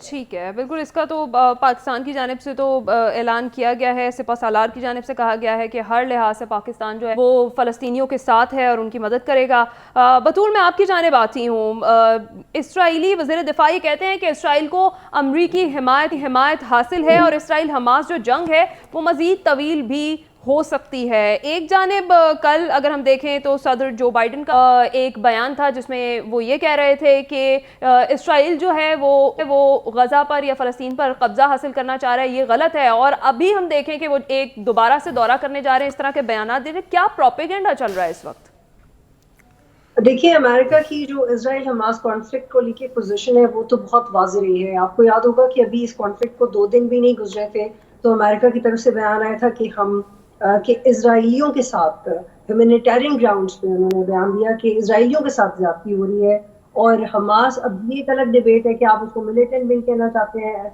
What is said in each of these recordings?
ٹھیک ہے، بالکل اس کا تو پاکستان کی جانب سے تو اعلان کیا گیا ہے، سپہ سالار کی جانب سے کہا گیا ہے کہ ہر لحاظ سے پاکستان جو ہے وہ فلسطینیوں کے ساتھ ہے اور ان کی مدد کرے گا۔ بطول میں آپ کی جانب آتی ہوں، اسرائیلی وزیر دفاع یہ کہتے ہیں کہ اسرائیل کو امریکی حمایت حاصل ہے اور اسرائیل حماس جو جنگ ہے وہ مزید طویل بھی ہو سکتی ہے۔ ایک جانب کل اگر ہم دیکھیں تو صدر جو بائیڈن کا ایک بیان تھا جس میں وہ یہ کہہ رہے تھے کہ اسرائیل جو ہے وہ غزہ پر یا فلسطین پر قبضہ حاصل کرنا چاہ رہا ہے، یہ غلط ہے، اور ابھی ہم دیکھیں کہ وہ ایک دوبارہ سے دورہ کرنے جا رہے ہیں، اس طرح کے بیانات دے رہے ہیں۔ کیا پروپیگنڈا چل رہا ہے اس وقت؟ دیکھیے، امریکہ کی جو اسرائیل حماس کانفلکٹ کو لے کے پوزیشن ہے وہ تو بہت واضح رہی ہے۔ آپ کو یاد ہوگا کہ ابھی اس کانفلکٹ کو 2 دن بھی نہیں گزرے تھے تو امریکہ کی طرف سے بیان آیا تھا کہ ہم کہ اسرائیلیوں کے ساتھ ہیومینیٹیرین گراؤنڈز پہ انہوں نے بیان دیا کہ اسرائیلیوں کے ساتھ زیادتی ہو رہی ہے، اور حماس، اب یہ ایک الگ ڈیبیٹ ہے کہ آپ اس کو ملیٹنٹ ونگ کہنا چاہتے ہیں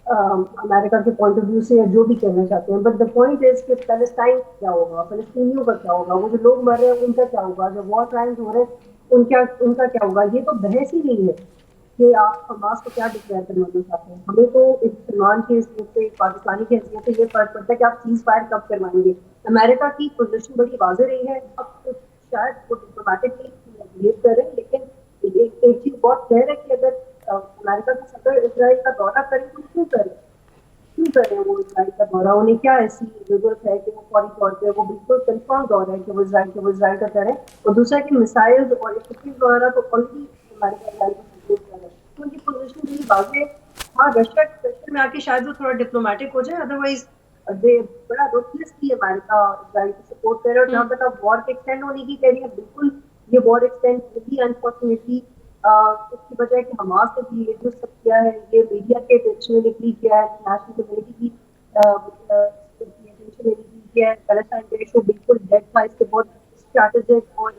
امریکہ کے پوائنٹ آف ویو سے، یا جو بھی کہنا چاہتے ہیں، بٹ دا پوائنٹ از کہ پیلسٹائن کیا ہوگا، فلسطینیوں کا کیا ہوگا، وہ جو لوگ مر رہے ہیں ان کا کیا ہوگا، جو وار کرائمز ہو رہے ہیں ان کا کیا ہوگا۔ یہ تو بحث ہی نہیں ہے کہ آپ حماس کو کیا ڈکلیئر کرنا چاہتے ہیں۔ ہمیں تو ایک مسلمان کی حیثیت سے، ایک پاکستانی کی حیثیت سے یہ فرق پڑتا ہے کہ آپ سیز فائر کب کروائیں گے۔ امریکہ کی پوزیشن بڑی واضح رہی ہے، اب تو شاید وہ ڈپلومیٹکلی بہیو کریں، لیکن ایک چیز بہت کلیئر ہے کہ اگر امریکہ کا صدر اسرائیل کا دورہ کرے تو کیوں کریں وہ اسرائیل کا دورہ؟ انہیں کیا ایسی ضرورت ہے کہ وہ فوری طور پہ، وہ بالکل کنفرم دورہ ہے کہ وہ اسرائیل کا کریں۔ اور دوسرا کہ میسائلز اور اکوپمنٹ وغیرہ تو آلریڈی امریکہ اسرائیل کو سپورٹ کر رہا ہے، تو ان کی پوزیشن بڑی واضح ہے۔ ہاں، رشیا میں آ کے شاید وہ تھوڑا ڈپلومیٹک ہو جائے، ادروائز بڑا روتلیسلی امریکہ اسرائیل کو سپورٹ کر رہا ہے۔ اور جہاں تک آپ وار کے ایکسٹینڈ ہونے کی کہہ رہی ہیں، بالکل یہ وار ایکسٹینڈ ہوگی انفارچونیٹلی، اس کی وجہ ہے کہ حماس نے بھی یہ جو سب کیا ہے، یہ میڈیا کے اٹینشن میں نکلی کیا ہے، نیشنل کمیونٹی کی اٹینشن میں نکلی کیا ہے۔ پیلسٹائن کا ایشو بالکل ڈیڈ تھا، اس کے بہت اسٹریٹجک اور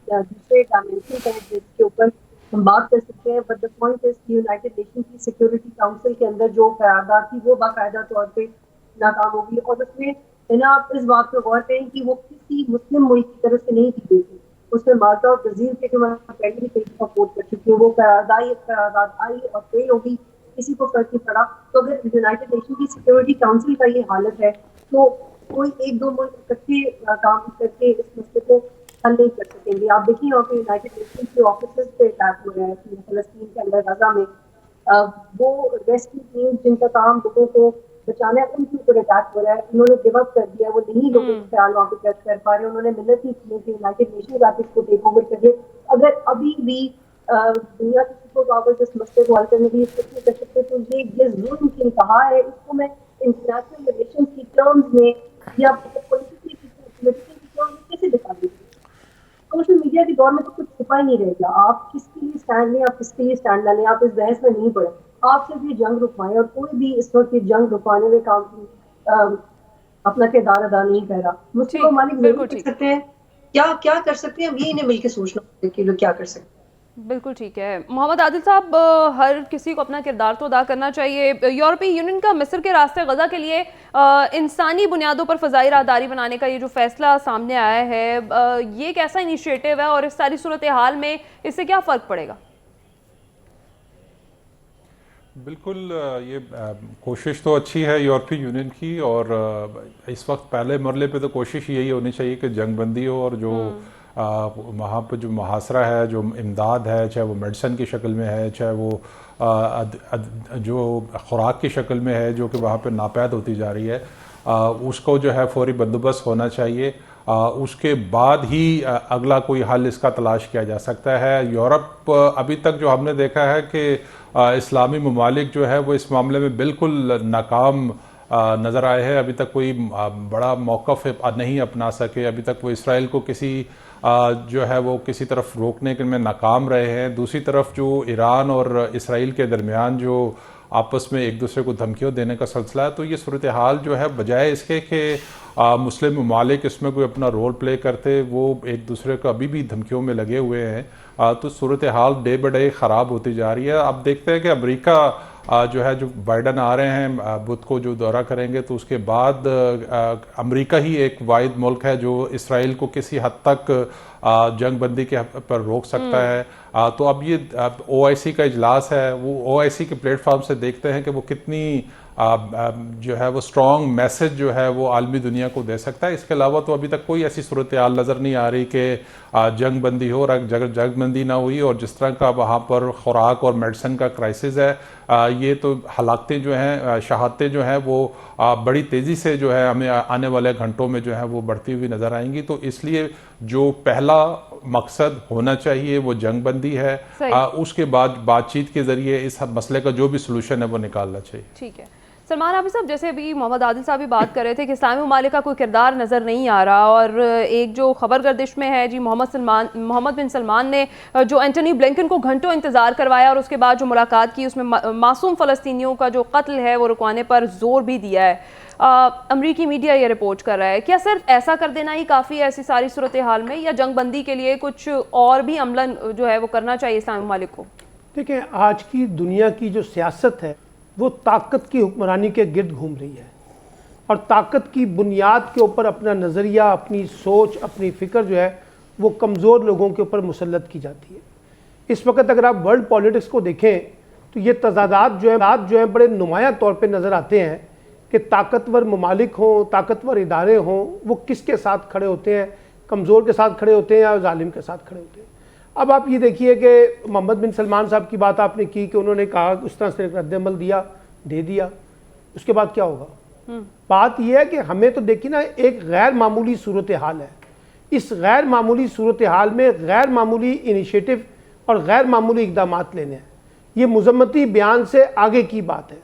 دوسرے ڈائمینشن ہیں جس کے اوپر ہم بات کر سکتے ہیں۔ بٹ دا پوائنٹ از کہ یونائٹڈ نیشن کی سیکورٹی کاؤنسل کے اندر جو قرارداد تھی وہ باقاعدہ طور پہ ناکام ہوگی، اور اس میں آپ اس بات پہ غور کریں کہ وہ کسی مسلم ملک کی طرف سے نہیں کی گئی تھی، اس میں مالٹا اور برازیل کے جو پہلے بھی کئی سپورٹ کر چکی ہے، وہ قرارداد آئی اور فیل ہوگی، کسی کو فرق نہیں پڑا۔ تو اگر یونائٹڈ نیشن کی سیکورٹی کاؤنسل کا یہ حالت ہے تو کوئی 1-2 ملک اکٹھے کام کر کے اس مسئلے کو حل نہیں کر سکیں گے۔ آپ دیکھیں یہاں پہ یونائٹڈ نیشن کے آفیسز پہ اٹیک ہو رہا ہے فلسطین کے اندر، غزہ میں، وہ ریسکیو ٹیم جن کا کام لوگوں کو بچانا ہے ان کے اوپر اٹیک ہو رہا ہے، انہوں نے گیو اپ کر دیا، وہ نہیں لوگوں کے خیال وہاں پہ کر پا رہے، انہوں نے محنت نہیں کی کہ یونائٹڈ نیشن آ کے اس کو ٹیک اوور کر لے۔ اگر ابھی بھی دنیا کی سپر پاورز اس مسئلے کو حل کرنے کے لیے کچھ نہیں کر سکتے تو یہ ظلم کی انتہا ہے۔ اس کو میں انٹرنیشنل ریلیشنز کی ٹرمز میں یا پولیٹیکل ٹرمز میں کیسے دکھا دیں؟ سوشل میڈیا کے دور میں تو کچھ چھپا ہی نہیں رہے گا، آپ کس کے لیے اسٹینڈ لیں، آپ کس کے لیے اسٹینڈ نہ لیں، آپ اس بحث میں نہیں پڑیں، آپ صرف یہ جنگ رکوائیں، اور کوئی بھی اس وقت یہ جنگ رکوانے میں اپنا کردار ادا نہیں کر رہا۔ مسلم ممالک ضرور کر سکتے ہیں، کیا کر سکتے ہیں، اب یہ انہیں مل کے سوچنا ہوگا کہ لوگ کیا کر سکتے ہیں۔ بالکل ٹھیک ہے محمد عادل صاحب، ہر کسی کو اپنا کردار تو ادا کرنا چاہیے۔ یورپی یونین کا مصر کے راستے غزہ کے لیے انسانی بنیادوں پر فضائی راہداری بنانے کا یہ جو فیصلہ سامنے آیا ہے، یہ ایک ایسا انیشیٹو ہے اور اس ساری صورتحال میں اس سے کیا فرق پڑے گا؟ بالکل، یہ کوشش تو اچھی ہے یورپی یونین کی، اور اس وقت پہلے مرحلے پہ تو کوشش یہی ہونی چاہیے کہ جنگ بندی ہو، اور جو وہاں پہ جو محاصرہ ہے، جو امداد ہے، چاہے وہ میڈیسن کی شکل میں ہے، چاہے وہ جو خوراک کی شکل میں ہے جو کہ وہاں پہ ناپید ہوتی جا رہی ہے، اس کو جو ہے فوری بندوبست ہونا چاہیے۔ اس کے بعد ہی اگلا کوئی حل اس کا تلاش کیا جا سکتا ہے۔ یورپ ابھی تک جو ہم نے دیکھا ہے کہ اسلامی ممالک جو ہے وہ اس معاملے میں بالکل ناکام نظر آئے ہیں، ابھی تک کوئی بڑا موقف نہیں اپنا سکے، ابھی تک وہ اسرائیل کو کسی جو ہے وہ کسی طرف روکنے میں ناکام رہے ہیں۔ دوسری طرف جو ایران اور اسرائیل کے درمیان جو آپس میں ایک دوسرے کو دھمکیوں دینے کا سلسلہ ہے، تو یہ صورتحال جو ہے بجائے اس کے کہ مسلم ممالک اس میں کوئی اپنا رول پلے کرتے، وہ ایک دوسرے کو ابھی بھی دھمکیوں میں لگے ہوئے ہیں، تو صورتحال ڈے بہ ڈے خراب ہوتی جا رہی ہے۔ اب دیکھتے ہیں کہ امریکہ جو ہے جو بائیڈن آ رہے ہیں بدھ کو جو دورہ کریں گے، تو اس کے بعد امریکہ ہی ایک واحد ملک ہے جو اسرائیل کو کسی حد تک جنگ بندی کے پر روک سکتا ہے. تو اب یہ او آئی سی کا اجلاس ہے، وہ او آئی سی کے پلیٹ فارم سے دیکھتے ہیں کہ وہ کتنی جو ہے وہ اسٹرانگ میسج جو ہے وہ عالمی دنیا کو دے سکتا ہے. اس کے علاوہ تو ابھی تک کوئی ایسی صورتحال نظر نہیں آ رہی کہ جنگ بندی ہو، اور اگر جنگ بندی نہ ہوئی اور جس طرح کا وہاں پر خوراک اور میڈیسن کا کرائسس ہے، یہ تو ہلاکتیں جو ہیں، شہادتیں جو ہیں وہ بڑی تیزی سے جو ہے ہمیں آنے والے گھنٹوں میں جو ہے وہ بڑھتی ہوئی نظر آئیں گی. تو اس لیے جو پہلا مقصد ہونا چاہیے وہ جنگ بندی ہے، اس کے بعد بات چیت کے ذریعے اس مسئلے کا جو بھی سلوشن ہے وہ نکالنا چاہیے. ٹھیک ہے سلمان عابد صاحب، جیسے ابھی محمد عادل صاحب بھی بات کر رہے تھے کہ اسلامی ممالک کا کوئی کردار نظر نہیں آ رہا، اور ایک جو خبر گردش میں ہے جی محمد بن سلمان نے جو اینٹونی بلنکن کو گھنٹوں انتظار کروایا اور اس کے بعد جو ملاقات کی، اس میں معصوم فلسطینیوں کا جو قتل ہے وہ رکوانے پر زور بھی دیا ہے. امریکی میڈیا یہ رپورٹ کر رہا ہے، کیا صرف ایسا کر دینا ہی کافی ہے ایسی ساری صورتحال میں، یا جنگ بندی کے لیے کچھ اور بھی عملاً جو ہے وہ کرنا چاہیے اسلامی ممالک کو؟ دیکھیں، آج کی دنیا کی جو سیاست ہے وہ طاقت کی حکمرانی کے گرد گھوم رہی ہے، اور طاقت کی بنیاد کے اوپر اپنا نظریہ، اپنی سوچ، اپنی فکر جو ہے وہ کمزور لوگوں کے اوپر مسلط کی جاتی ہے. اس وقت اگر آپ ورلڈ پالیٹکس کو دیکھیں تو یہ تضادات جو ہیں بڑے نمایاں طور پہ نظر آتے ہیں کہ طاقتور ممالک ہوں، طاقتور ادارے ہوں، وہ کس کے ساتھ کھڑے ہوتے ہیں، کمزور کے ساتھ کھڑے ہوتے ہیں یا ظالم کے ساتھ کھڑے ہوتے ہیں. اب آپ یہ دیکھیے کہ محمد بن سلمان صاحب کی بات آپ نے کی کہ انہوں نے کہا اس طرح سے رد عمل دے دیا، اس کے بعد کیا ہوگا؟ بات یہ ہے کہ ہمیں تو دیکھیے نا، ایک غیر معمولی صورتحال ہے. اس غیر معمولی صورتحال میں غیر معمولی انیشیٹو اور غیر معمولی اقدامات لینے ہیں. یہ مذمتی بیان سے آگے کی بات ہے،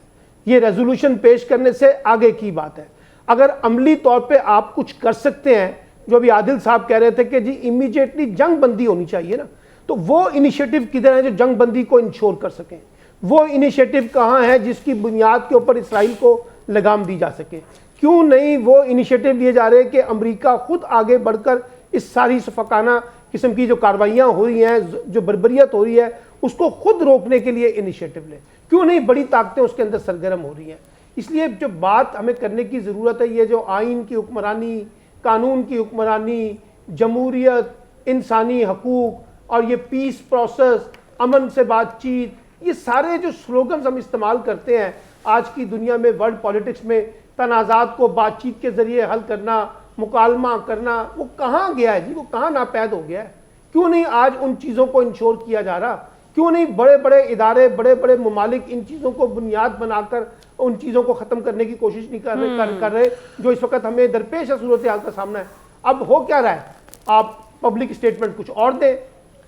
یہ ریزولوشن پیش کرنے سے آگے کی بات ہے. اگر عملی طور پہ آپ کچھ کر سکتے ہیں، جو ابھی عادل صاحب کہہ رہے تھے کہ جی امیڈیٹلی جنگ بندی ہونی چاہیے نا، تو وہ انیشیٹو کدھر ہیں جو جنگ بندی کو انشور کر سکیں؟ وہ انیشیٹو کہاں ہے جس کی بنیاد کے اوپر اسرائیل کو لگام دی جا سکے؟ کیوں نہیں وہ انیشیٹو لیے جا رہے کہ امریکہ خود آگے بڑھ کر اس ساری شفقانہ قسم کی جو کاروائیاں ہو رہی ہیں، جو بربریت ہو رہی ہے، اس کو خود روکنے کے لیے انیشیٹو لے؟ کیوں نہیں بڑی طاقتیں اس کے اندر سرگرم ہو رہی ہیں؟ اس لیے جو بات ہمیں کرنے کی ضرورت ہے، یہ جو آئین کی حکمرانی، قانون کی حکمرانی، جمہوریت، انسانی حقوق اور یہ پیس پروسیس، امن سے بات چیت، یہ سارے جو سلوگنز ہم استعمال کرتے ہیں آج کی دنیا میں ورلڈ پالیٹکس میں، تنازعات کو بات چیت کے ذریعے حل کرنا، مکالمہ کرنا، وہ کہاں گیا ہے جی؟ وہ کہاں ناپید ہو گیا ہے؟ کیوں نہیں آج ان چیزوں کو انشور کیا جا رہا؟ کیوں نہیں بڑے بڑے ادارے، بڑے بڑے ممالک ان چیزوں کو بنیاد بنا کر ان چیزوں کو ختم کرنے کی کوشش نہیں کر رہے جو اس وقت ہمیں درپیش ہے صورتحال کا سامنا ہے؟ اب ہو کیا رہا ہے؟ آپ پبلک اسٹیٹمنٹ کچھ اور دیں،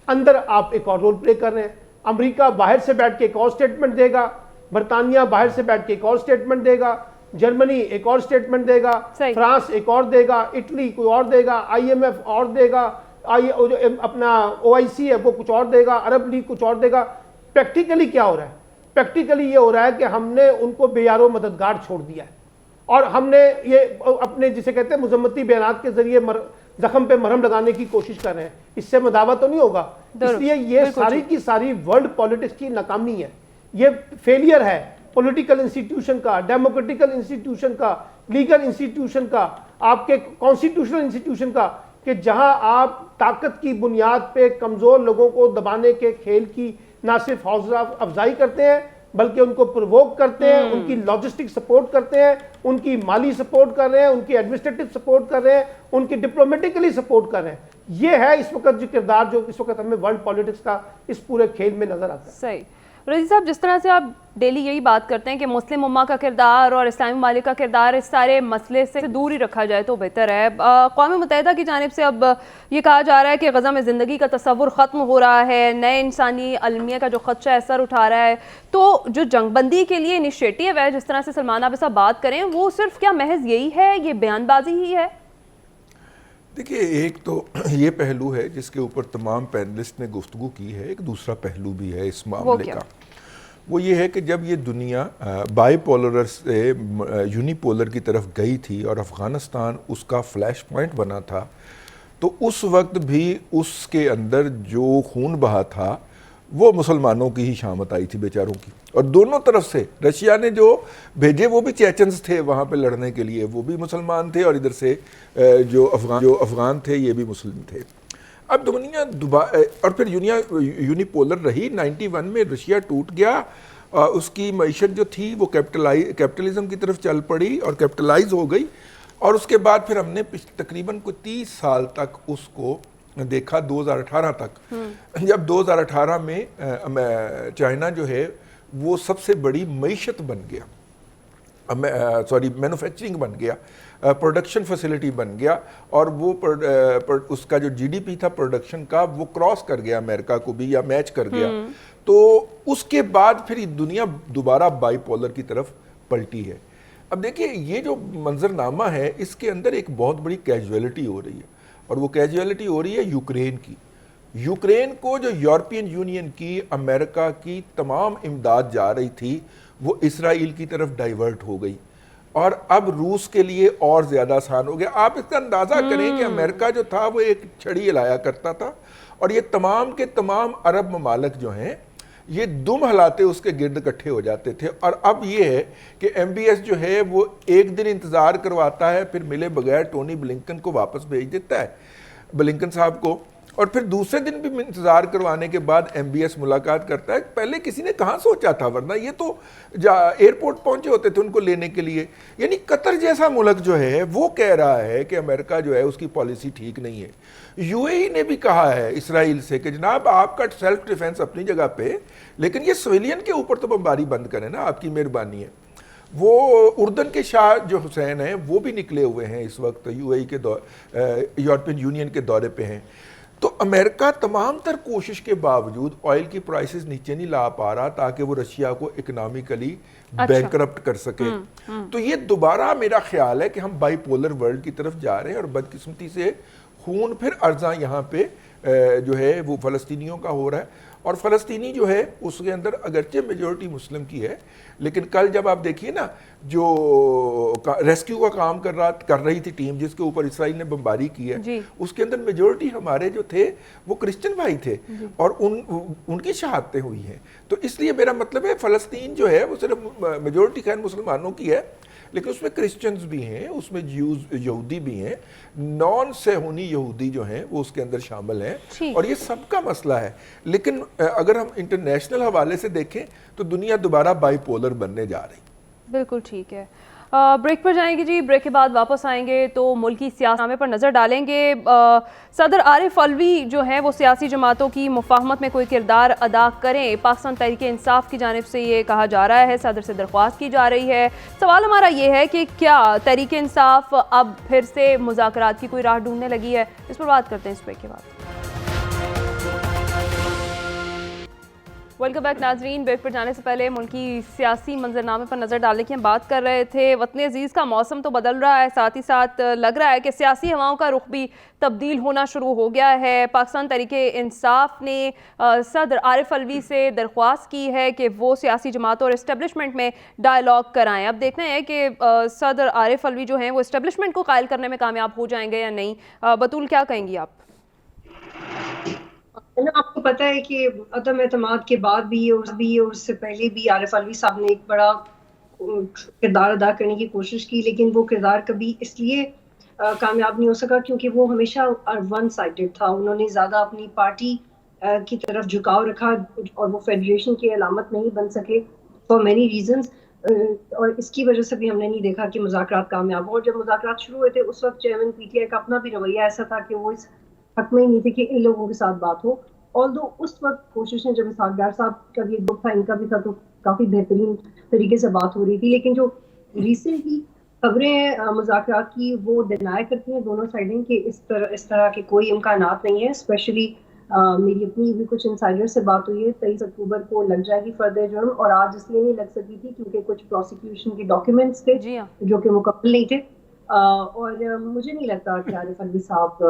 اندر آپ ایک اور رول پلے کر رہے ہیں. امریکہ باہر سے بیٹھ کے ایک اور سٹیٹمنٹ دے گا، برطانیہ باہر سے بیٹھ کے ایک اور سٹیٹمنٹ دے گا، جرمنی ایک اور سٹیٹمنٹ دے گا، فرانس ایک اور دے گا، اٹلی کوئی اور دے گا، آئی ایم ایف اور دے گا، اپنا او آئی سی ہے وہ کچھ اور دے گا، عرب لیگ کچھ اور دے گا. پریکٹیکلی کیا ہو رہا ہے؟ پریکٹیکلی یہ ہو رہا ہے کہ ہم نے ان کو بے یار و مددگار چھوڑ دیا ہے، اور ہم نے یہ اپنے جسے کہتے ہیں مذمتی بیانات کے ذریعے زخم پہ مرہم لگانے کی کوشش کر رہے ہیں. اس سے مداوع تو نہیں ہوگا. اس لیے یہ ساری کی ساری ورلڈ پالیٹکس کی ناکامی ہے، یہ فیلئر ہے پولیٹیکل انسٹیٹیوشن کا، ڈیموکریٹیکل انسٹیٹیوشن کا، لیگل انسٹیٹیوشن کا، آپ کے کانسٹیٹیوشنل انسٹیٹیوشن کا، کہ جہاں آپ طاقت کی بنیاد پہ کمزور لوگوں کو دبانے کے کھیل کی نہ صرف حوصلہ افزائی کرتے ہیں بلکہ ان کو پرووک کرتے ہیں، ان کی لاجسٹک سپورٹ کرتے ہیں، ان کی مالی سپورٹ کر رہے ہیں، ان کی ایڈمنسٹریٹو سپورٹ کر رہے ہیں، ان کی ڈپلومیٹکلی سپورٹ کر رہے ہیں. یہ ہے اس وقت جو کردار جو اس وقت ہمیں ورلڈ پالیٹکس کا اس پورے کھیل میں نظر آتا ہے. صحیح. رضی صاحب، جس طرح سے آپ ڈیلی یہی بات کرتے ہیں کہ مسلم امہ کا کردار اور اسلامی ممالک کا کردار اس سارے مسئلے سے دور ہی رکھا جائے تو بہتر ہے. اقوام متحدہ کی جانب سے اب یہ کہا جا رہا ہے کہ غزہ میں زندگی کا تصور ختم ہو رہا ہے، نئے انسانی المیہ کا جو خدشہ ہے سر اٹھا رہا ہے. تو جو جنگ بندی کے لیے انیشیٹو ہے جس طرح سے سلمان عابد صاحب بات کریں، وہ صرف کیا محض یہی ہے، یہ بیان بازی ہی ہے؟ دیکھیے، ایک تو یہ پہلو ہے جس کے اوپر تمام پینلسٹ نے گفتگو کی ہے، ایک دوسرا پہلو بھی ہے اس معاملے کا. وہ یہ ہے کہ جب یہ دنیا بائی پولر سے یونی پولر کی طرف گئی تھی اور افغانستان اس کا فلیش پوائنٹ بنا تھا، تو اس وقت بھی اس کے اندر جو خون بہا تھا وہ مسلمانوں کی ہی شامت آئی تھی بیچاروں کی. اور دونوں طرف سے رشیا نے جو بھیجے وہ بھی چیچنز تھے وہاں پہ لڑنے کے لیے, وہ بھی مسلمان تھے, اور ادھر سے جو افغان تھے یہ بھی مسلم تھے. اب دنیا اور پھر دنیا یونیپولر رہی. 91 میں رشیا ٹوٹ گیا, اس کی معیشت جو تھی وہ کیپٹلزم کی طرف چل پڑی اور کیپٹلائز ہو گئی. اور اس کے بعد پھر ہم نے تقریباً کوئی 30 سال تک اس کو دیکھا, 2018 تک, جب 2018 میں چائنا جو ہے وہ سب سے بڑی معیشت بن گیا, مینوفیکچرنگ بن گیا, پروڈکشن فیسلٹی بن گیا, اور وہ اس کا جو جی ڈی پی تھا پروڈکشن کا وہ کراس کر گیا امریکہ کو بھی, یا میچ کر گیا. تو اس کے بعد پھر دنیا دوبارہ بائی پولر کی طرف پلٹی ہے. اب دیکھیے یہ جو منظرنامہ ہے اس کے اندر ایک بہت بڑی کیجویلٹی ہو رہی ہے, اور وہ کیجویلٹی ہو رہی ہے یوکرین کی. یوکرین کو جو یورپین یونین کی, امریکہ کی تمام امداد جا رہی تھی وہ اسرائیل کی طرف ڈائیورٹ ہو گئی, اور اب روس کے لیے اور زیادہ آسان ہو گیا. آپ اس کا اندازہ کریں کہ امریکہ جو تھا وہ ایک چھڑی ہلایا کرتا تھا, اور یہ تمام کے تمام عرب ممالک جو ہیں یہ دم ہلاتے اس کے گرد اکٹھے ہو جاتے تھے. اور اب یہ ہے کہ ایم بی ایس جو ہے وہ ایک دن انتظار کرواتا ہے, پھر ملے بغیر ٹونی بلنکن کو واپس بھیج دیتا ہے, بلنکن صاحب کو, اور پھر دوسرے دن بھی انتظار کروانے کے بعد ایم بی ایس ملاقات کرتا ہے. پہلے کسی نے کہاں سوچا تھا, ورنہ یہ تو ایئرپورٹ پہنچے ہوتے تھے ان کو لینے کے لیے. یعنی قطر جیسا ملک جو ہے وہ کہہ رہا ہے کہ امریکہ جو ہے اس کی پالیسی ٹھیک نہیں ہے. یو اے ای نے بھی کہا ہے اسرائیل سے کہ جناب آپ کا سیلف ڈیفense اپنی جگہ پہ, لیکن یہ سویلین کے اوپر تو بمباری بند کریں نا, آپ کی مہربانی ہے. وہ اردن کے شاہ جو حسین ہیں وہ بھی نکلے ہوئے ہیں اس وقت, یو اے ای کے یورپین یونین کے دورے پہ ہیں. تو امریکہ تمام تر کوشش کے باوجود آئل کی پرائسز نیچے نہیں لا پا رہا تاکہ وہ رشیا کو اکنامیکلی بینکرپٹ کر سکے. تو یہ دوبارہ میرا خیال ہے کہ ہم بائی پولر ورلڈ کی طرف جا رہے ہیں, اور بدقسمتی سے خون پھر ارزاں یہاں پہ جو ہے وہ فلسطینیوں کا ہو رہا ہے. اور فلسطینی جو ہے اس کے اندر اگرچہ میجورٹی مسلم کی ہے, لیکن کل جب آپ دیکھیے نا جو ریسکیو کا کام کر رہی تھی ٹیم جس کے اوپر اسرائیل نے بمباری کی ہے, اس کے اندر میجورٹی ہمارے جو تھے وہ کرسچن بھائی تھے, اور ان کی شہادتیں ہوئی ہیں. تو اس لیے میرا مطلب ہے فلسطین جو ہے وہ صرف میجورٹی خیر مسلمانوں کی ہے, لیکن اس میں کرسچنز بھی ہیں, اس میں یہودی بھی ہیں, نان صہیونی یہودی جو ہیں وہ اس کے اندر شامل ہیں, اور یہ سب کا مسئلہ ہے. لیکن اگر ہم انٹرنیشنل حوالے سے دیکھیں تو دنیا دوبارہ بائی پولر بننے جا رہی. بالکل ٹھیک ہے. بریک پر جائیں گے جی, بریک کے بعد واپس آئیں گے تو ملکی سیاست پر نظر ڈالیں گے. صدر عارف علوی جو ہیں وہ سیاسی جماعتوں کی مفاہمت میں کوئی کردار ادا کریں, پاکستان تحریک انصاف کی جانب سے یہ کہا جا رہا ہے, صدر سے درخواست کی جا رہی ہے. سوال ہمارا یہ ہے کہ کیا تحریک انصاف اب پھر سے مذاکرات کی کوئی راہ ڈھونڈنے لگی ہے؟ اس پر بات کرتے ہیں اس بریک کے بعد. ویلکم بیک ناظرین. بریک پر جانے سے پہلے ملکی سیاسی منظرنامے پر نظر ڈالنے کی ہم بات کر رہے تھے. وطن عزیز کا موسم تو بدل رہا ہے, ساتھ ہی ساتھ لگ رہا ہے کہ سیاسی ہواؤں کا رخ بھی تبدیل ہونا شروع ہو گیا ہے. پاکستان تحریک انصاف نے صدر عارف علوی سے درخواست کی ہے کہ وہ سیاسی جماعتوں اور اسٹیبلشمنٹ میں ڈائیلاگ کرائیں. اب دیکھنا ہے کہ صدر عارف علوی جو ہیں وہ اسٹیبلشمنٹ کو قائل کرنے میں کامیاب ہو جائیں گے یا نہیں. بطول کیا کہیں گی آپ؟ آپ کو پتہ ہے کہ عدم اعتماد کے بعد بھی اور اس سے پہلے بھی عارف علوی صاحب نے ایک بڑا کردار ادا کرنے کی کوشش کی, لیکن وہ کردار کبھی اس لیے کامیاب نہیں ہو سکا کیونکہ وہ ہمیشہ ون سائیڈڈ تھا. انہوں نے زیادہ اپنی پارٹی کی طرف جھکاؤ رکھا اور وہ فیڈریشن کی علامت نہیں بن سکے فار مینی ریزنز, اور اس کی وجہ سے بھی ہم نے نہیں دیکھا کہ مذاکرات کامیاب ہوں. اور جب مذاکرات شروع ہوئے تھے اس وقت چیئرمین پی ٹی آئی کا اپنا بھی رویہ ایسا تھا کہ وہ اس حق میں ہی نہیں تھے کہ ان لوگوں کے ساتھ بات ہو. آلدو اس وقت کوششیں جب اسحاق ڈار صاحب کا بھی ایک گروپ تھا, ان کا بھی تھا, تو کافی بہترین طریقے سے بات ہو رہی تھی. لیکن جو ریسنٹلی خبریں ہیں مذاکرات کی وہ ڈینائی کرتی ہیں دونوں سائڈیں کہ اس طرح کے کوئی امکانات نہیں ہیں. اسپیشلی میری اپنی بھی کچھ انسائڈر سے بات ہوئی ہے, 23 اکتوبر کو لگ جائے گی فرد جرم, اور آج اس لیے نہیں لگ سکی تھی کیونکہ کچھ پروسیکیوشن کے ڈاکیومنٹس تھے جو کہ مکمل نہیں تھے. اور مجھے نہیں لگتا کہ عارف علوی صاحب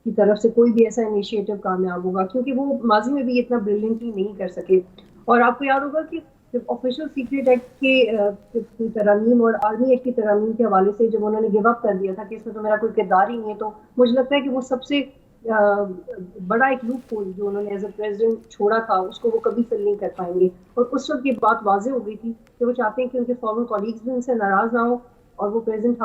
کی طرف سے کوئی بھی ایسا انیشیٹو کامیاب ہوگا کیونکہ وہ ماضی میں بھی اتنا بریلینٹلی نہیں کر سکے. اور آپ کو یاد ہوگا کہ جب آفیشیل سیکریٹ ایکٹ کے ترامیم اور آرمی ایکٹ کی ترامیم کے حوالے سے جب انہوں نے گیو اپ کر دیا تھا کہ اس میں تو میرا کوئی کردار ہی نہیں ہے, تو مجھے لگتا ہے کہ وہ سب سے بڑا ایک لوپ ہول جو انہوں نے ایز اے پریزیڈنٹ چھوڑا تھا اس کو وہ کبھی فل نہیں کر پائیں گے. اور اس وقت یہ بات واضح ہو گئی تھی کہ وہ چاہتے ہیں کہ ان کے فارمر کولیگز بھی ان سے ناراض نہ ہو اور وہ پریزیڈنٹ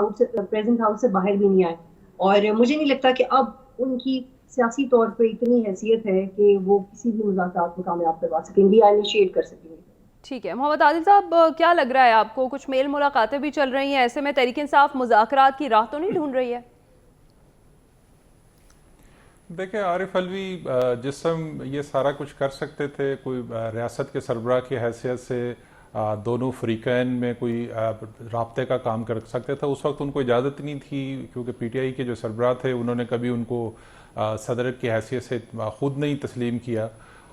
ہاؤس سے باہر بھی نہیں آئے. اور مجھے نہیں لگتا کہ اب ان کی سیاسی طور پہ اتنی حیثیت ہے کہ وہ کسی بھی مذاکرات میں کامیاب کروا سکیں گے یا انیشیٹ کر سکیں گے. ٹھیک ہے محمد عادل صاحب، کیا لگ رہا ہے آپ کو؟ کچھ میل ملاقاتیں بھی چل رہی ہیں، ایسے میں تحریک انصاف مذاکرات کی راہ تو نہیں ڈھونڈ رہی ہے؟ دیکھیں عارف علوی جس ٹائم یہ سارا کچھ کر سکتے تھے، کوئی ریاست کے سربراہ کی حیثیت سے دونوں فریقین میں کوئی رابطے کا کام کر سکتے تھے، اس وقت ان کو اجازت نہیں تھی، کیونکہ پی ٹی آئی کے جو سربراہ تھے انہوں نے کبھی ان کو صدر کی حیثیت سے خود نہیں تسلیم کیا.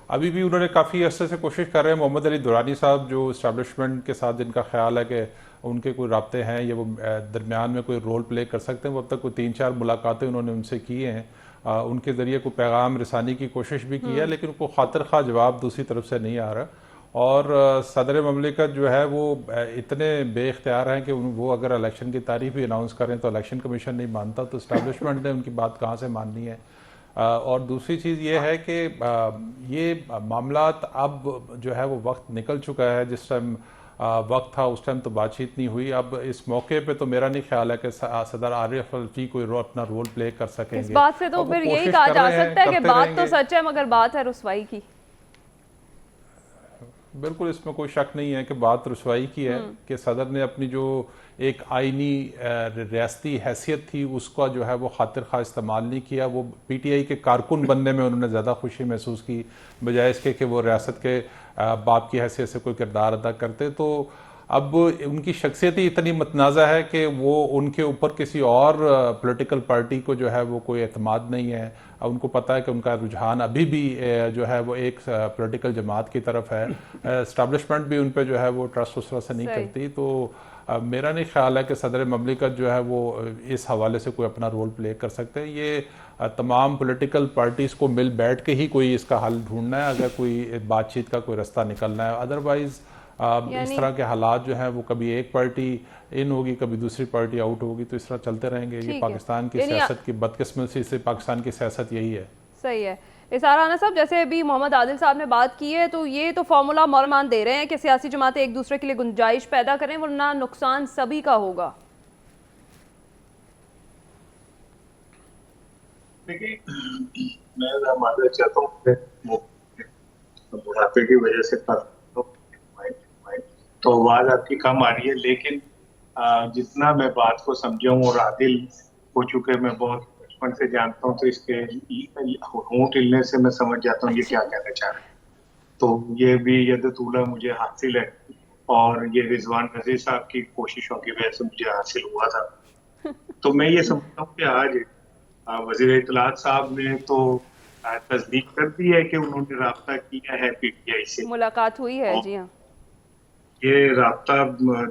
ابھی بھی انہوں نے کافی عرصے سے کوشش کر رہے ہیں. محمد علی دورانی صاحب جو اسٹیبلشمنٹ کے ساتھ جن کا خیال ہے کہ ان کے کوئی رابطے ہیں یا وہ درمیان میں کوئی رول پلے کر سکتے ہیں، وہ اب تک کوئی 3-4 ملاقاتیں انہوں نے ان سے کی ہیں، ان کے ذریعے کوئی پیغام رسانی کی کوشش بھی کی ہے، لیکن کوئی خاطر خواہ جواب دوسری طرف سے نہیں آ رہا. اور صدر مملکت جو ہے وہ اتنے بے اختیار ہیں کہ وہ اگر الیکشن کی تاریخ بھی اناؤنس کریں تو الیکشن کمیشن نہیں مانتا، تو اسٹیبلشمنٹ نے ان کی بات کہاں سے ماننی ہے. اور دوسری چیز یہ ہے کہ یہ معاملات اب جو ہے وہ وقت نکل چکا ہے. جس ٹائم وقت تھا اس ٹائم تو بات چیت نہیں ہوئی. اب اس موقع پہ تو میرا نہیں خیال ہے کہ صدر عارف علوی کوئی اپنا رول پلے کر سکیں گے. اس بات سے تو پھر یہی کہا جا سکتا ہے کہ بات تو سچ ہے مگر بات ہے رسوائی کی. بالکل اس میں کوئی شک نہیں ہے کہ بات رسوائی کی ہے کہ صدر نے اپنی جو ایک آئینی ریاستی حیثیت تھی اس کا جو ہے وہ خاطر خواہ استعمال نہیں کیا. وہ پی ٹی آئی کے کارکن بننے میں انہوں نے زیادہ خوشی محسوس کی بجائے اس کے کہ وہ ریاست کے باپ کی حیثیت سے کوئی کردار ادا کرتے. تو اب ان کی شخصیت ہی اتنی متنازع ہے کہ وہ ان کے اوپر کسی اور پولیٹیکل پارٹی کو جو ہے وہ کوئی اعتماد نہیں ہے. ان کو پتہ ہے کہ ان کا رجحان ابھی بھی جو ہے وہ ایک پولیٹیکل جماعت کی طرف ہے. اسٹیبلشمنٹ بھی ان پہ جو ہے وہ ٹرسٹ اس طرح سے نہیں کرتی. تو میرا نہیں خیال ہے کہ صدر مملکت جو ہے وہ اس حوالے سے کوئی اپنا رول پلے کر سکتے ہیں. یہ تمام پولیٹیکل پارٹیز کو مل بیٹھ کے ہی کوئی اس کا حل ڈھونڈنا ہے اگر کوئی بات چیت کا کوئی رستہ نکلنا ہے. ادروائز اس طرح کے حالات جو ہیں وہ کبھی ایک پارٹی ان ہوگی کبھی دوسری پارٹی آؤٹ ہوگی، تو اس طرح چلتے رہیں گے. یہ پاکستان کی سیاست کی بدقسمتی سے پاکستان کی سیاست یہی ہے. صحیح ہے. اسارانہ صاحب جیسے ابھی محمد عادل صاحب نے بات کی ہے تو یہ تو فارمولا مولمان دے رہے ہیں کہ سیاسی جماعتیں ایک دوسرے کے لیے گنجائش پیدا کریں ورنہ نقصان سبھی کا ہوگا. دیکھیے میں معذرت چاہتا ہوں کہ بڑھاپے کی وجہ سے تو آواز آپ کی کم آ رہی ہے، لیکن جتنا میں بات کو سمجھا ہوں اور عادل ہو چکے میں بہت بچپن سے جانتا ہوں تو اس کے ہونٹ ہلنے سے میں سمجھ جاتا ہوں یہ کیا کہنا چاہ رہے ہیں. تو یہ بھی ید طولہ مجھے حاصل ہے اور یہ رضوان نذیر صاحب کی کوششوں کی وجہ سے مجھے حاصل ہوا تھا. تو میں یہ سمجھتا ہوں کہ آج وزیر اطلاعات صاحب نے تو تصدیق کر دی ہے کہ انہوں نے رابطہ کیا ہے پی ٹی آئی سے، ملاقات ہوئی ہے. جی ہاں، یہ رابطہ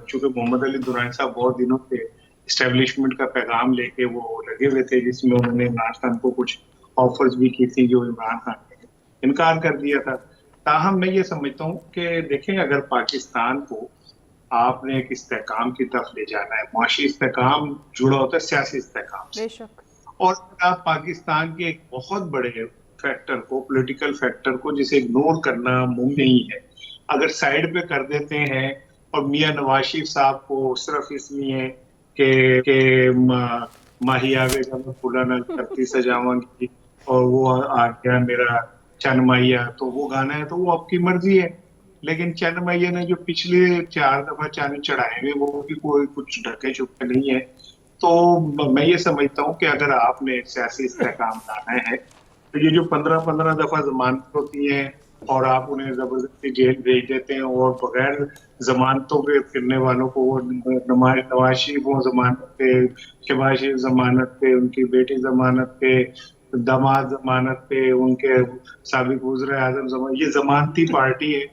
چونکہ محمد علی دورانی صاحب بہت دنوں سے اسٹیبلشمنٹ کا پیغام لے کے وہ لگے ہوئے تھے، جس میں انہوں نے عمران خان کو کچھ آفرز بھی کی تھی جو عمران خان نے انکار کر دیا تھا. تاہم میں یہ سمجھتا ہوں کہ دیکھیں اگر پاکستان کو آپ نے ایک استحکام کی طرف لے جانا ہے، معاشی استحکام جڑا ہوتا ہے سیاسی استحکام سے، بے شک، اور آپ پاکستان کے ایک بہت بڑے فیکٹر کو، پولیٹیکل فیکٹر کو جسے اگنور کرنا ممکن نہیں ہے، اگر سائیڈ پہ کر دیتے ہیں اور میاں نواز شریف صاحب کو صرف اس لیے کہ ماہی آوے کا میں پھولا نہ کرتی سجاواں گی اور وہ آ گیا میرا چن مائیا تو وہ گانا ہے تو وہ آپ کی مرضی ہے، لیکن چن مائیا نے جو پچھلے 4 دفعہ چاند چڑھائے ہوئے وہ بھی کوئی کچھ ڈھکے چھپے نہیں ہے. تو میں یہ سمجھتا ہوں کہ اگر آپ نے سیاسی استحکام لانا ہے تو یہ جو 15 دفعہ ضمانت ہوتی ہیں اور آپ انہیں زبردستی جیل بھیج دیتے ہیں اور بغیر ضمانتوں کے پھرنے والوں کو وہ نواز شریف وہ ضمانت پہ، شہباز شریف ضمانت پہ، ان کی بیٹی ضمانت پہ، داماد ضمانت پہ، ان کے سابق وزیر اعظم ضمانت، یہ ضمانتی پارٹی ہے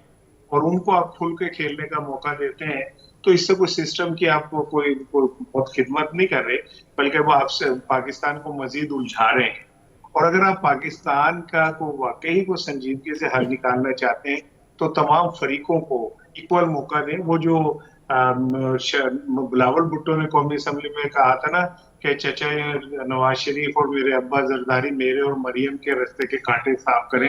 اور ان کو آپ کھل کے کھیلنے کا موقع دیتے ہیں. تو اس سے کوئی سسٹم کی آپ کو کوئی بہت خدمت نہیں کر رہے بلکہ وہ آپ سے پاکستان کو مزید الجھا رہے ہیں. اور اگر آپ پاکستان کا کو واقعی کو سنجیدگی سے حل نکالنا چاہتے ہیں تو تمام فریقوں کو ایکول موقع دیں. وہ جو بلاول بھٹو نے قومی اسمبلی میں کہا تھا نا کہ چچا نواز شریف اور میرے ابا زرداری میرے اور مریم کے رستے کے کانٹے صاف کریں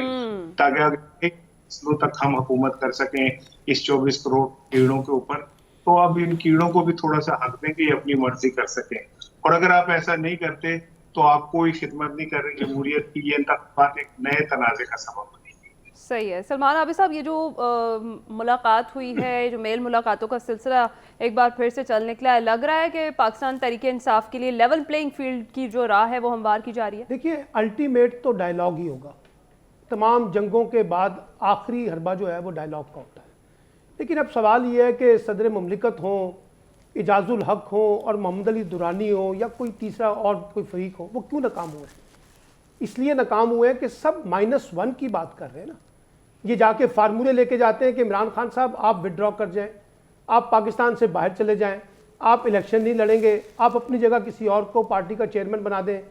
تاکہ اگر ایک فصلوں تک ہم حکومت کر سکیں اس 24 کروڑ کیڑوں کے اوپر، تو اب ان کیڑوں کو بھی تھوڑا سا حق دیں کہ یہ اپنی مرضی کر سکیں. اور اگر آپ ایسا نہیں کرتے تو آپ کوئی خدمت نہیں کر رہے جمہوریت کی. یہ انتخابات ایک نئے تنازع کا سبب بنے گی. صحیح ہے. سلمان عابد صاحب، یہ جو ملاقات ہوئی ہے، جو میل ملاقاتوں کا سلسلہ ایک بار پھر سے چل نکلا ہے، لگ رہا ہے کہ پاکستان تحریک انصاف کے لیے لیول پلینگ فیلڈ کی جو راہ ہے وہ ہموار کی جا رہی ہے؟ دیکھیے، الٹیمیٹ تو ڈائلاگ ہی ہوگا. تمام جنگوں کے بعد آخری حربہ جو ہے وہ ڈائلاگ کا ہوتا ہے. لیکن اب سوال یہ ہے کہ صدر مملکت ہوں، اعجاز الحق ہوں اور محمد علی درانی ہوں یا کوئی تیسرا اور کوئی فریق ہو، وہ کیوں ناکام ہوئے؟ اس لیے ناکام ہوئے کہ سب -1 کی بات کر رہے ہیں نا. یہ جا کے فارمولے لے کے جاتے ہیں کہ عمران خان صاحب آپ وڈرا کر جائیں، آپ پاکستان سے باہر چلے جائیں، آپ الیکشن نہیں لڑیں گے، آپ اپنی جگہ کسی اور کو پارٹی کا چیئرمین بنا دیں.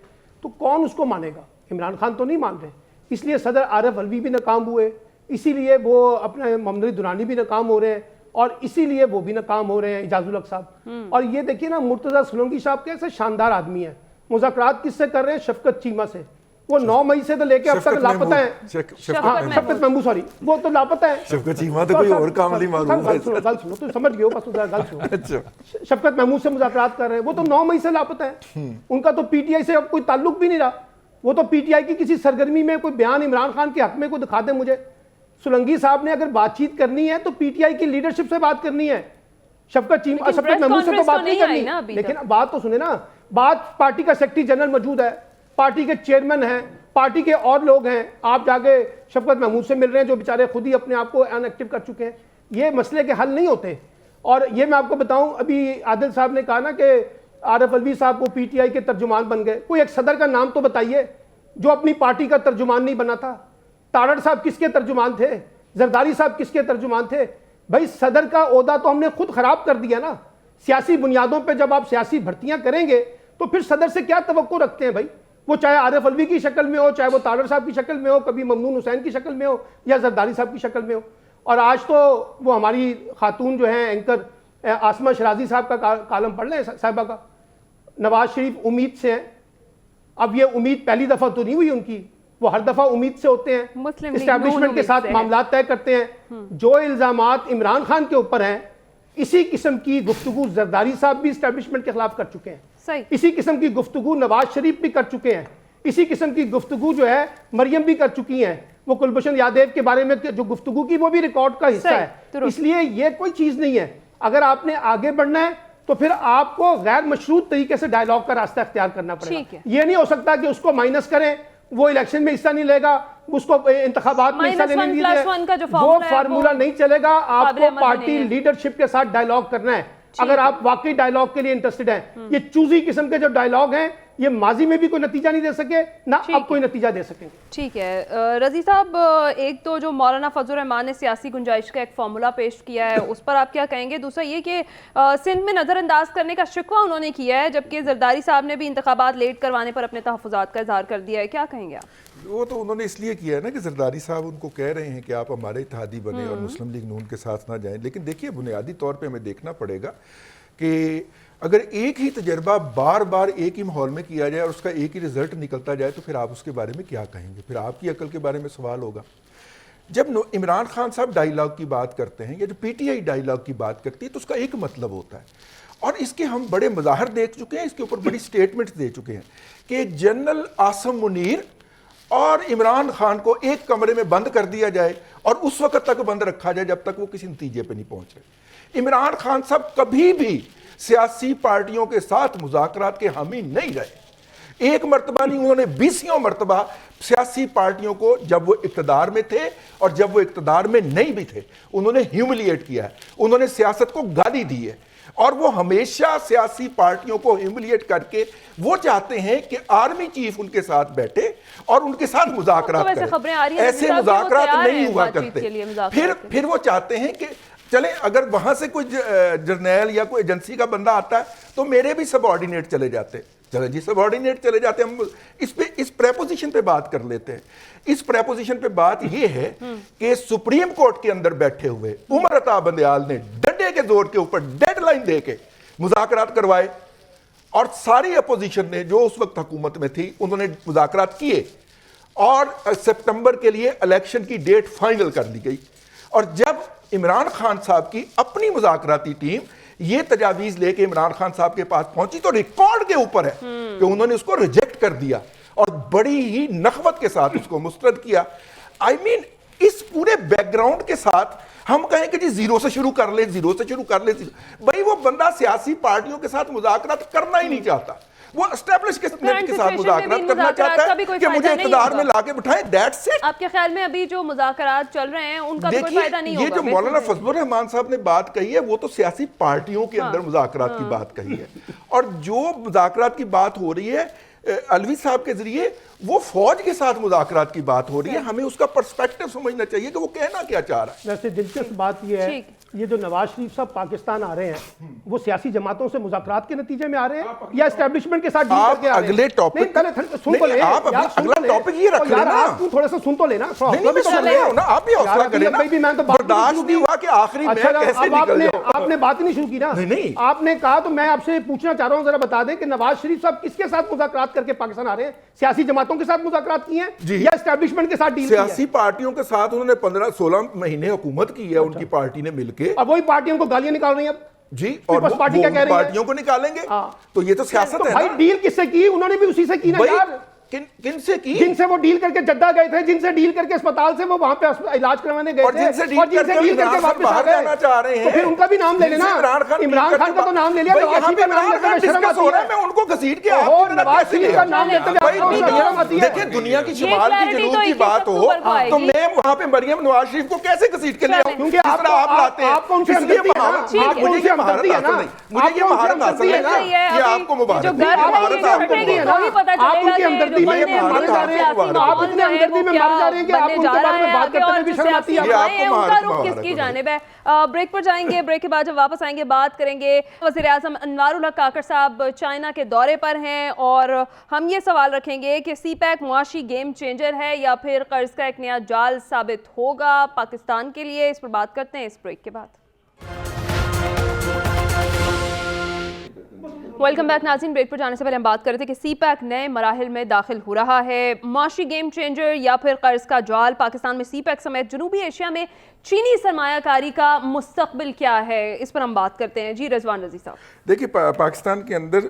تو کون اس کو مانے گا؟ عمران خان تو نہیں مان رہے. اس لیے صدر عارف علوی بھی ناکام ہوئے، اسی لیے وہ اپنے محمد علی درانی بھی ناکام ہو رہے ہیں، اور اسی لیے وہ بھی ناکام ہو رہے ہیں اعجاز الحق صاحب. اور یہ دیکھیے نا، مرتضیٰ سولنگی صاحب کیسے شاندار آدمی ہیں. مذاکرات کس سے کر رہے ہیں؟ شفقت چیمہ سے. وہ 9 مئی سے تو لے کے اب تک لاپتہ ہیں. شفقت محمود، سوری، وہ تو لاپتہ ہیں. شفقت چیمہ تو کوئی اور کام نہیں معروف ہے. گل سنو تو سمجھ گئے ہو، بس گل سنو. شفقت محمود سے مذاکرات کر رہے ہیں، وہ تو 9 مئی سے لاپتہ ہیں. ان کا تو پی ٹی آئی سے اب کوئی تعلق بھی نہیں رہا. وہ تو پی ٹی آئی کی کسی سرگرمی میں کوئی بیان عمران خان کے حق میں کوئی دکھا دیں مجھے. سولنگی صاحب نے اگر بات چیت کرنی ہے تو پی ٹی آئی کی لیڈرشپ سے بات کرنی ہے. شفقت محمود سے تو بات نہیں کرنی. لیکن بات تو سنیں نا، بات پارٹی کا سیکرٹری جنرل موجود ہے، پارٹی کے چیئرمین ہیں، پارٹی کے اور لوگ ہیں. آپ جا کے شفقت محمود سے مل رہے ہیں جو بیچارے خود ہی اپنے آپ کو ان ایکٹیو کر چکے ہیں. یہ مسئلے کے حل نہیں ہوتے. اور یہ میں آپ کو بتاؤں، ابھی عادل صاحب نے کہا نا کہ عارف علوی صاحب کو پی ٹی آئی کے ترجمان بن گئے. کوئی ایک صدر کا نام تو بتائیے جو اپنی پارٹی کا ترجمان نہیں بنا تھا. تارڑ صاحب کس کے ترجمان تھے؟ زرداری صاحب کس کے ترجمان تھے؟ بھائی صدر کا عہدہ تو ہم نے خود خراب کر دیا نا. سیاسی بنیادوں پہ جب آپ سیاسی بھرتیاں کریں گے تو پھر صدر سے کیا توقع رکھتے ہیں بھائی؟ وہ چاہے عارف علوی کی شکل میں ہو، چاہے وہ تارڑ صاحب کی شکل میں ہو، کبھی ممنون حسین کی شکل میں ہو یا زرداری صاحب کی شکل میں ہو. اور آج تو وہ ہماری خاتون جو ہیں اینکر عاصمہ شرازی صاحب کا کالم پڑھ لیں صاحبہ کا، نواز شریف امید سے ہیں. اب یہ امید پہلی دفعہ تو نہیں ہوئی ان کی، وہ ہر دفعہ امید سے ہوتے ہیں، اسٹیبلشمنٹ کے ساتھ معاملات طے کرتے ہیں. جو الزامات عمران خان کے اوپر ہیں، اسی قسم کی گفتگو زرداری صاحب بھی اسٹیبلشمنٹ کے خلاف کر چکے ہیں. اسی قسم کی گفتگو نواز شریف بھی کر چکے ہیں. اسی قسم کی گفتگو جو ہے مریم بھی کر چکی ہیں. وہ کلبھوشن یادیو کے بارے میں جو گفتگو کی وہ بھی ریکارڈ کا حصہ ہے. اس لیے یہ کوئی چیز نہیں ہے. اگر آپ نے آگے بڑھنا ہے تو پھر آپ کو غیر مشروط طریقے سے ڈائلاگ کا راستہ اختیار کرنا پڑے گا. یہ نہیں ہو سکتا کہ اس کو مائنس کریں، وہ الیکشن میں حصہ نہیں لے گا، اس کو انتخابات میں حصہ لینے نہیں دے گا، وہ فارمولا نہیں چلے گا. آپ کو پارٹی لیڈرشپ کے ساتھ ڈائلاگ کرنا ہے اگر آپ واقعی ڈائلاگ کے لیے انٹرسٹڈ ہیں. یہ چوزی قسم کے جو ڈائلاگ ہیں یہ ماضی میں بھی کوئی نتیجہ نہیں دے سکے، نہ اب کوئی نتیجہ دے سکیں گے. ٹھیک ہے رضی صاحب، ایک تو جو مولانا فضل الرحمان نے سیاسی گنجائش کا ایک فارمولا پیش کیا ہے اس پر آپ کیا کہیں گے؟ دوسرا یہ کہ سندھ میں نظر انداز کرنے کا شکوہ انہوں نے کیا ہے، جبکہ زرداری صاحب نے بھی انتخابات لیٹ کروانے پر اپنے تحفظات کا اظہار کر دیا ہے. کیا کہیں گے آپ؟ وہ تو انہوں نے اس لیے کیا ہے نا کہ زرداری صاحب ان کو کہہ رہے ہیں کہ آپ ہمارے اتحادی بنے اور مسلم لیگ نون کے ساتھ نہ جائیں. لیکن دیکھیے، بنیادی طور پہ ہمیں دیکھنا پڑے گا کہ اگر ایک ہی تجربہ بار بار ایک ہی ماحول میں کیا جائے اور اس کا ایک ہی رزلٹ نکلتا جائے تو پھر آپ اس کے بارے میں کیا کہیں گے؟ پھر آپ کی عقل کے بارے میں سوال ہوگا. جب عمران خان صاحب ڈائیلاگ کی بات کرتے ہیں یا جو پی ٹی آئی ڈائیلاگ کی بات کرتی ہے تو اس کا ایک مطلب ہوتا ہے، اور اس کے ہم بڑے مظاہر دیکھ چکے ہیں، اس کے اوپر بڑی سٹیٹمنٹ دے چکے ہیں کہ جنرل عاصم منیر اور عمران خان کو ایک کمرے میں بند کر دیا جائے اور اس وقت تک بند رکھا جائے جب تک وہ کسی نتیجے پہ نہیں پہنچ رہے. عمران خان صاحب کبھی بھی سیاسی پارٹیوں کے ساتھ مذاکرات کے حامی نہیں رہے. ایک مرتبہ نہیں، انہوں نے 20 مرتبہ سیاسی پارٹیوں کو، جب وہ اقتدار میں تھے اور جب وہ اقتدار میں نہیں بھی تھے، انہوں نے ہیوملیٹ کیا ہے، انہوں نے سیاست کو گالی دی ہے. اور وہ ہمیشہ سیاسی پارٹیوں کو ہیوملیٹ کر کے وہ چاہتے ہیں کہ آرمی چیف ان کے ساتھ بیٹھے اور ان کے ساتھ مذاکرات کریں. ایسے مذاکرات نہیں ہوا کرتے. پھر وہ چاہتے ہیں کہ چلیں اگر وہاں سے کوئی جرنیل یا کوئی ایجنسی کا بندہ آتا ہے تو میرے بھی سب آرڈینیٹ چلے جاتے. چلیں جی، سب آرڈینیٹ چلے جاتے. ہم اس پریپوزیشن پہ بات کر لیتے ہیں. اس پریپوزیشن پہ بات یہ ہے کہ سپریم کورٹ کے اندر بیٹھے ہوئے عمر عطا بندیال نے ڈنڈے کے زور کے اوپر ڈیڈ لائن دے کے مذاکرات کروائے. اور ساری اپوزیشن نے جو اس وقت حکومت میں تھی انہوں نے مذاکرات کیے اور سپٹمبر کے لیے الیکشن کی ڈیٹ فائنل کر دی گئی. اور جب عمران خان صاحب کی اپنی مذاکراتی ٹیم یہ تجاویز لے کے عمران خان صاحب کے پاس پہنچی تو ریکارڈ کے اوپر ہے کہ انہوں نے اس کو ریجیکٹ کر دیا اور بڑی ہی نخوت کے ساتھ اس کو مسترد کیا. آئی مین اس پورے بیک گراؤنڈ کے ساتھ ہم کہیں کہ جی زیرو سے شروع کر لیں. بھائی وہ بندہ سیاسی پارٹیوں کے ساتھ مذاکرات کرنا ہی نہیں چاہتا, وہ اسٹیبلشمنٹ کے ساتھ مذاکرات کرنا چاہتا ہے کہ مجھے اقتدار میں لا کے بٹھائیں. That's it. آپ کے خیال میں ابھی جو مذاکرات چل رہے ہیں ان کا کوئی فائدہ نہیں ہوگا؟ یہ جو مولانا فضل الرحمان صاحب نے بات کہی ہے وہ تو سیاسی پارٹیوں کے اندر مذاکرات کی بات کہی ہے, اور جو مذاکرات کی بات ہو رہی ہے علوی صاحب کے ذریعے وہ فوج کے ساتھ مذاکرات کی بات ہو رہی ہے. ہمیں اس کا پرسپیکٹو سمجھنا چاہیے کہ وہ کہنا کیا چاہ رہا ہے. ویسے دلچسپ بات یہ ہے, یہ جو نواز شریف صاحب پاکستان آ رہے ہیں وہ سیاسی جماعتوں سے مذاکرات کے نتیجے میں آ رہے ہیں یا اسٹیبلشمنٹ کے ساتھ ڈیل کر کے آ رہے ہیں؟ اگلے ٹاپک سن تو لیں, آپ اگلا ٹاپک یہ رکھ لینا. آپ تھوڑا سا سن تو لینا. نہیں میں سن رہا ہوں نا, آپ بھی حوصلہ کریں نا. برداشت نہیں ہوا کہ آخری میں کیسے نکل جاؤ. آپ نے بات نہیں شروع کی نا, آپ نے کہا تو میں آپ سے پوچھنا چاہ رہا ہوں, ذرا بتا دیں کہ نواز شریف صاحب کس کے ساتھ مذاکرات کر کے پاکستان آ رہے ہیں؟ سیاسی جماعتوں کے ساتھ مذاکرات کی ہیں یا اسٹیبلشمنٹ کے ساتھ ڈیل کی ہے؟ سیاسی پارٹیوں کے ساتھ انہوں نے 15-16 مہینے حکومت کی ہے ان کی پارٹی نے مل کے. اب وہی پارٹیوں کو گالیاں نکال رہی ہیں جی, اور وہ پارٹیوں کو نکالیں گے تو یہ تو سیاست ہے. بھائی ڈیل کس سے کی؟ انہوں نے بھی اسی سے کی نا یار. کن سے کی؟ جن سے وہ ڈیل کر کے جدہ گئے تھے, جن سے ڈیل کر کے اسپتال سے وہ وہاں پہ علاج کروانے گئے تھے, اور جن سے ڈیل کر کے واپس آ گئے چاہ رہے ہیں, تو پھر ان کا بھی نام لے لینا. عمران خان کا تو نام لے لیا, نواز شریف کا نام لیتے ہوئے شرم آتی ہے. میں ان کو گھسیٹ کے نواز شریف کا نام لیتے ہوئے شرم آتی ہے. دیکھیں دنیا کی شمال کی جنوب کی بات ہو تو میں وہاں پہ مریم نواز شریف کو کیسے گھسیٹ کے لے آؤں؟ کیونکہ آپ لاتے ہیں, آپ کو ان سے ہمدردی ہے نا, آپ کو ان سے ہمدردی ہے نا, مجھے یہ مہارت حاصل ہے نا, یہ آپ کو مبارک ہے. آپ ان کی ہمدردی میں آپ اتنے ہمدردی میں مر جا رہے ہیں کہ آپ ان کے بارے میں بات کرتے ہوئے بھی شرم آتی ہے. ان کا رخ کس کی جانب ہے؟ بریک پر جائیں گے, بریک کے بعد جب واپس آئیں گے بات کریں گے. وزیر اعظم انوار الحق کاکڑ صاحب چائنا کے دورے پر ہیں اور ہم یہ سوال رکھیں گے کہ سی پیک معاشی گیم چینجر ہے یا پھر قرض کا ایک نیا جال ثابت ہوگا پاکستان کے لیے. اس پر بات کرتے ہیں اس بریک کے بعد. ویلکم بیک ناظرین. بریک پر جانے سے پہلے ہم بات کر رہے تھے کہ سی پیک نئے مراحل میں داخل ہو رہا ہے. معاشی گیم چینجر یا پھر قرض کا جال, پاکستان میں سی پیک سمیت جنوبی ایشیا میں چینی سرمایہ کاری کا مستقبل کیا ہے, اس پر ہم بات کرتے ہیں. جی رضوان رضی صاحب. دیکھیے پاکستان کے اندر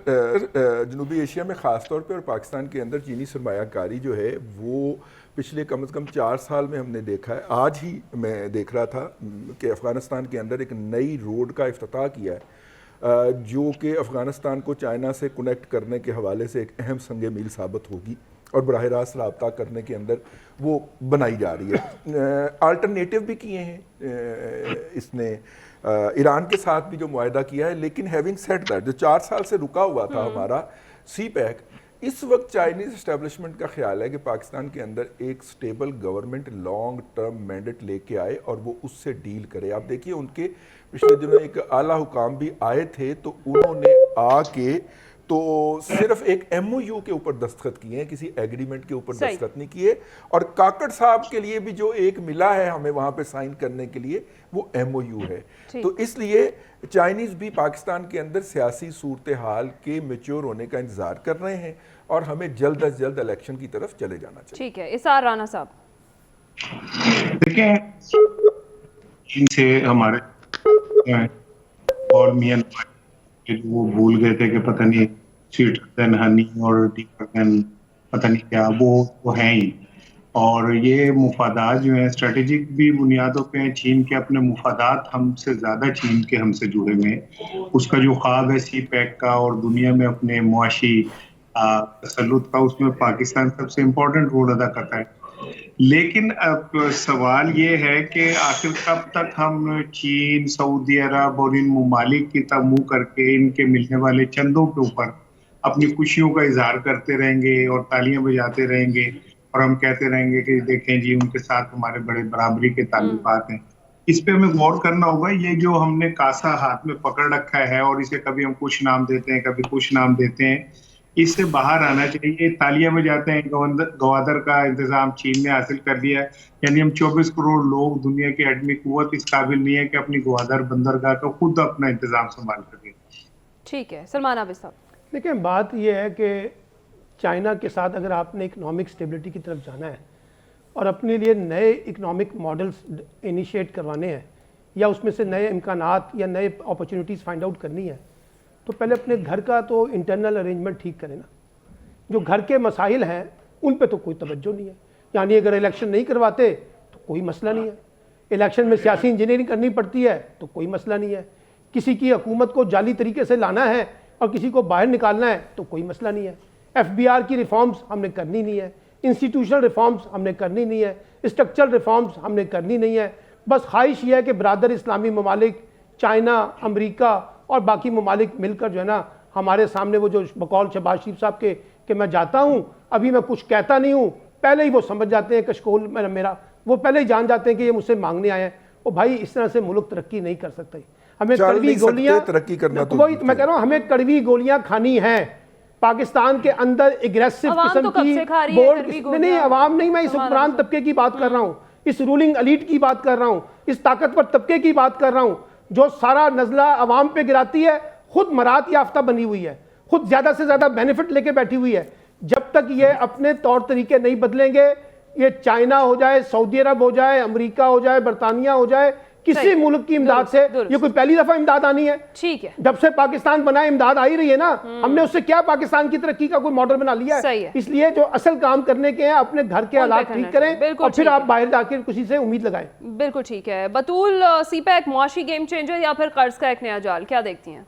جنوبی ایشیا میں خاص طور پہ اور پاکستان کے اندر چینی سرمایہ کاری جو ہے وہ پچھلے کم از کم 4 سال میں ہم نے دیکھا ہے. آج ہی میں دیکھ رہا تھا کہ افغانستان کے اندر ایک نئی روڈ کا افتتاح کیا ہے جو کہ افغانستان کو چائنا سے کنیکٹ کرنے کے حوالے سے ایک اہم سنگ میل ثابت ہوگی اور براہ راست رابطہ کرنے کے اندر وہ بنائی جا رہی ہے. آلٹرنیٹیو بھی کیے ہیں اس نے, ایران کے ساتھ بھی جو معاہدہ کیا ہے. لیکن ہیونگ سیڈ دیٹ, جو 4 سال سے رکا ہوا تھا ہمارا سی پیک, اس وقت چائنیز اسٹیبلشمنٹ کا خیال ہے کہ پاکستان کے اندر ایک stable government long term mandate لے کے آئے اور وہ اس سے ڈیل کرے. آپ دیکھیے ان کے پچھلے دنوں ایک اعلیٰ حکام بھی آئے تھے تو انہوں نے آ کے تو صرف ایک ایم او یو کے اوپر دستخط کیے ہیں, کسی ایگریمنٹ کے اوپر دستخط نہیں کیے. اور کاکڑ صاحب کے لیے بھی جو ایک ملا ہے ہمیں وہاں پہ سائن کرنے کے لیے وہ ایم او یو ہے. تو اس لیے چائنیز بھی پاکستان کے اندر سیاسی صورتحال کے میچور ہونے کا انتظار کر رہے ہیں اور ہمیں جلد از جلد الیکشن کی طرف چلے جانا چاہیے. ٹھیک ہے. اسار رانا صاحب. دیکھیں ان سے ہمارے اور میاں وہ بھول گئے تھے کہ پتہ نہیں سویٹ دین ہنی اور ڈیپر دین پتہ نہیں کیا وہ ہیں ہی. اور یہ مفادات جو ہیں اسٹریٹجک بھی بنیادوں پہ ہیں. چین کے اپنے مفادات ہم سے زیادہ چین کے ہم سے جڑے ہوئے ہیں. اس کا جو خواب ہے سی پیک کا اور دنیا میں اپنے معاشی تسلط کا, اس میں پاکستان سب سے امپورٹنٹ رول ادا کرتا ہے. لیکن اب سوال یہ ہے کہ آخر کب تک ہم چین, سعودی عرب اور ان ممالک کی طرف منہ کر کے ان کے ملنے والے چندوں کے اوپر اپنی خوشیوں کا اظہار کرتے رہیں گے اور تالیاں بجاتے رہیں گے اور ہم کہتے رہیں گے کہ دیکھیں جی ان کے ساتھ ہمارے بڑے برابری کے تعلقات ہیں. اس پہ ہمیں غور کرنا ہوگا. یہ جو ہم نے کاسا ہاتھ میں پکڑ رکھا ہے اور اسے کبھی ہم کچھ نام دیتے ہیں کبھی کچھ نام دیتے ہیں, اس سے باہر آنا چاہیے. تالیاں بجاتے ہیں گوادر کا انتظام چین نے حاصل کر لیا ہے, یعنی ہم 24 کروڑ لوگ دنیا کی ایٹمی قوت اس قابل نہیں ہے کہ اپنی گوادر بندرگاہ کا خود اپنا انتظام سنبھال سکے. ٹھیک ہے. سلمان عابد صاحب. دیکھیں بات یہ ہے کہ چائنا کے ساتھ اگر آپ نے اکنامک سٹیبلٹی کی طرف جانا ہے اور اپنے لیے نئے اکنامک ماڈلز انیشیٹ کروانے ہیں یا اس میں سے نئے امکانات یا نئے اپرچونیٹیز فائنڈ آؤٹ کرنی ہے تو پہلے اپنے گھر کا تو انٹرنل ارینجمنٹ ٹھیک کریں نا. جو گھر کے مسائل ہیں ان پہ تو کوئی توجہ نہیں ہے. یعنی اگر الیکشن نہیں کرواتے تو کوئی مسئلہ نہیں ہے, الیکشن میں سیاسی انجینئرنگ کرنی پڑتی ہے تو کوئی مسئلہ نہیں ہے, کسی کی حکومت کو جعلی طریقے سے لانا ہے اور کسی کو باہر نکالنا ہے تو کوئی مسئلہ نہیں ہے, ایف بی آر کی ریفارمز ہم نے کرنی نہیں ہے, انسٹیٹیوشنل ریفارمز ہم نے کرنی نہیں ہے, اسٹرکچرل ریفارمز ہم نے کرنی نہیں ہے. بس خواہش یہ ہے کہ برادر اسلامی ممالک, چائنا, امریکہ اور باقی ممالک مل کر جو ہے نا ہمارے سامنے وہ جو بقول شہباز شریف صاحب کے کہ میں جاتا ہوں ابھی میں کچھ کہتا نہیں ہوں, پہلے ہی وہ سمجھ جاتے ہیں کشکول میرا, وہ پہلے ہی جان جاتے ہیں کہ یہ مجھ سے مانگنے آئے ہیں. وہ بھائی اس طرح سے ملک ترقی نہیں کر سکتا. ہمیں کڑوی گولیاں, ترقی کرنا تو وہی میں کہہ رہا ہوں, ہمیں کڑوی گولیاں کھانی ہیں. پاکستان کے اندر اگریسو قسم کی بورڈ نہیں, عوام نہیں, میں اس حکمران طبقے کی بات کر رہا ہوں, اس رولنگ الیٹ کی بات کر رہا ہوں, اس طاقتور طبقے کی بات کر رہا ہوں جو سارا نزلہ عوام پہ گراتی ہے, خود مراد یافتہ بنی ہوئی ہے, خود زیادہ سے زیادہ بینیفٹ لے کے بیٹھی ہوئی ہے. جب تک یہ اپنے طور طریقے نہیں بدلیں گے, یہ چائنا ہو جائے, سعودی عرب ہو جائے, امریکہ ہو جائے, برطانیہ ہو جائے, کسی ملک کی امداد سے, یہ کوئی پہلی دفعہ امداد آنی ہے. ٹھیک ہے, جب سے پاکستان بنا ہے امداد آئی رہی ہے نا, ہم نے اس سے کیا پاکستان کی ترقی کا کوئی ماڈل بنا لیا ہے. اس لیے جو اصل کام کرنے کے ہیں اپنے گھر کے حالات ٹھیک کریں اور پھر آپ باہر جا کے کسی سے امید لگائیں. بالکل ٹھیک ہے. بطول, سی پیک معاشی گیم چینجر یا پھر قرض کا ایک نیا جال, کیا دیکھتی ہیں؟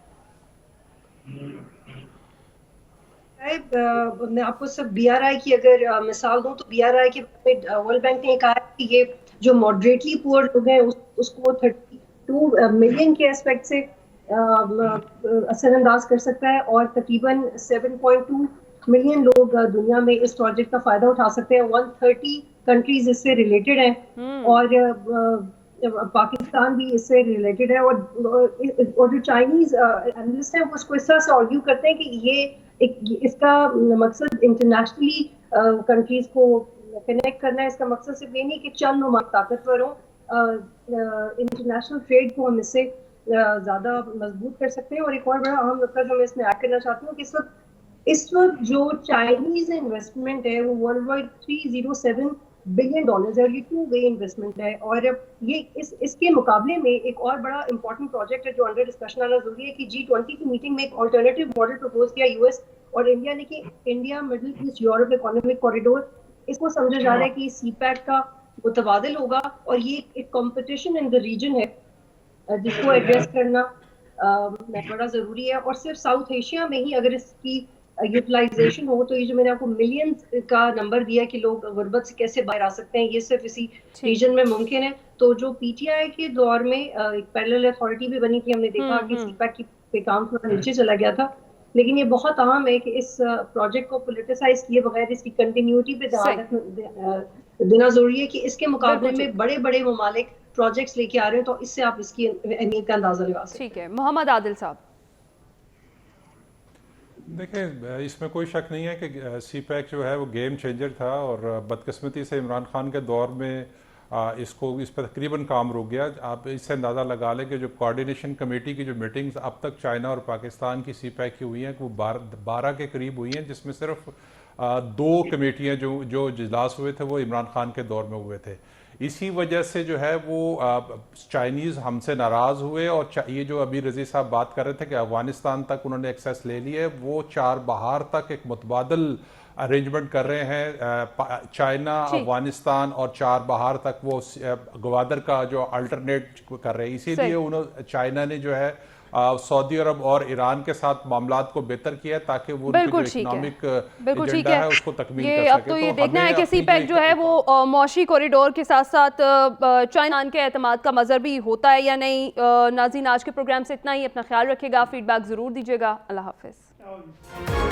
میں آپ کو صرف بی آر آئی کی اگر مثال دوں تو بی آر آئی کے ورلڈ بینک نے کہا کہ یہ جو ماڈریٹلی پور لوگ ہیں اس کو 32 ملین کے اسپیکٹ سے اثر انداز کر سکتا ہے, اور تقریباً 7.2 ملین لوگ دنیا میں اس پروجیکٹ کا فائدہ اٹھا سکتے ہیں. 130 کنٹریز اس سے ریلیٹڈ ہیں اور پاکستان بھی اس سے ریلیٹڈ ہے. اور جو چائنیز اینالسٹ ہیں وہ اس کو اس طرح سے آرگیو کرتے ہیں کہ یہ اس کا مقصد انٹرنیشنلی کنٹریز کو کنیکٹ کرنا ہے. اس کا مقصد صرف یہ نہیں کہ چند ممالک طاقتور ہوں, انٹرنیشنل ٹریڈ کو ہم اس سے زیادہ مضبوط کر سکتے ہیں. اور ایک اور بڑا اہم نقطہ جو میں اس میں ایڈ کرنا چاہتی ہوں کہ اس وقت جو چائنیز انویسٹمنٹ ہے وہ ورلڈ وائڈ $307 بلین ہے, اور یہ 2 وے انویسٹمنٹ ہے. اور یہ اس کے مقابلے میں ایک اور بڑا امپورٹنٹ پروجیکٹ ہے جو انڈر ڈسکشن آنا ضروری ہے کہ G20 کی میٹنگ میں ایک آلٹرنیٹیو ماڈل پروپوز کیا یو ایس اور انڈیا نے, کہ India Middle East Europe economic corridor, اس کو سمجھا جا رہا ہے کہ سی پیک کا متبادل ہوگا اور یہ ایک کمپٹیشن ان دا ریجن ہے جس کو ایڈریس کرنا بڑا ضروری ہے. اور صرف ساؤتھ ایشیا میں ہی اگر اس کی یوٹیلائزیشن ہو تو یہ جو میں نے آپ کو ملینز کا نمبر دیا کہ لوگ غربت سے کیسے باہر آ سکتے ہیں, یہ صرف اسی ریجن میں ممکن ہے. تو جو پی ٹی آئی کے دور میں ایک پیرلل اتھارٹی بھی بنی تھی, ہم نے دیکھا کہ سی پیک کی کام تھوڑا نیچے چلا گیا تھا, لیکن یہ بہت اہم ہے کہ اس پروجیکٹ کو پولیٹیسائز کیے بغیر اس کی کنٹینیوٹی پہ دینا ضروری ہے کہ اس کے مقابلے میں بڑے بڑے ممالک پروجیکٹس لے کے آ رہے ہیں, تو اس سے آپ اس کی اہمیت کا اندازہ لگا سکتے ہیں. ٹھیک ہے. محمد عادل صاحب, دیکھیں اس میں کوئی شک نہیں ہے کہ سی پیک جو ہے وہ گیم چینجر تھا, اور بدقسمتی سے عمران خان کے دور میں اس پہ تقریباً کام رک گیا. آپ اس سے اندازہ لگا لیں کہ جو کوارڈینیشن کمیٹی کی جو میٹنگز اب تک چائنا اور پاکستان کی سی پیک کی ہوئی ہیں وہ 12 کے قریب ہوئی ہیں, جس میں صرف 2 کمیٹیاں جو اجلاس ہوئے تھے وہ عمران خان کے دور میں ہوئے تھے. اسی وجہ سے جو ہے وہ چائنیز ہم سے ناراض ہوئے, اور یہ جو ابھی رضی صاحب بات کر رہے تھے کہ افغانستان تک انہوں نے ایکسیس لے لی ہے, وہ 4 بہار تک ایک متبادل ارینجمنٹ کر رہے ہیں چائنا, افغانستان, اور 4 بہار تک وہ گوادر کا جو الٹرنیٹ کر رہے ہیں. اسی لیے چائنا نے جو ہے سعودی عرب اور ایران کے ساتھ معاملات کو بہتر کیا ہے تاکہ وہ اکنامک ایجنڈا ہے اس کو تکمیل کر سکے. اب تو یہ دیکھنا ہے کہ سی پیک جو ہے وہ معاشی کوریڈور کے ساتھ ساتھ چائنا کے اعتماد کا مظہر بھی ہوتا ہے یا نہیں. ناظرین, آج کے پروگرام سے اتنا ہی. اپنا خیال رکھے گا, فیڈ بیک ضرور دیجیے گا. اللہ حافظ.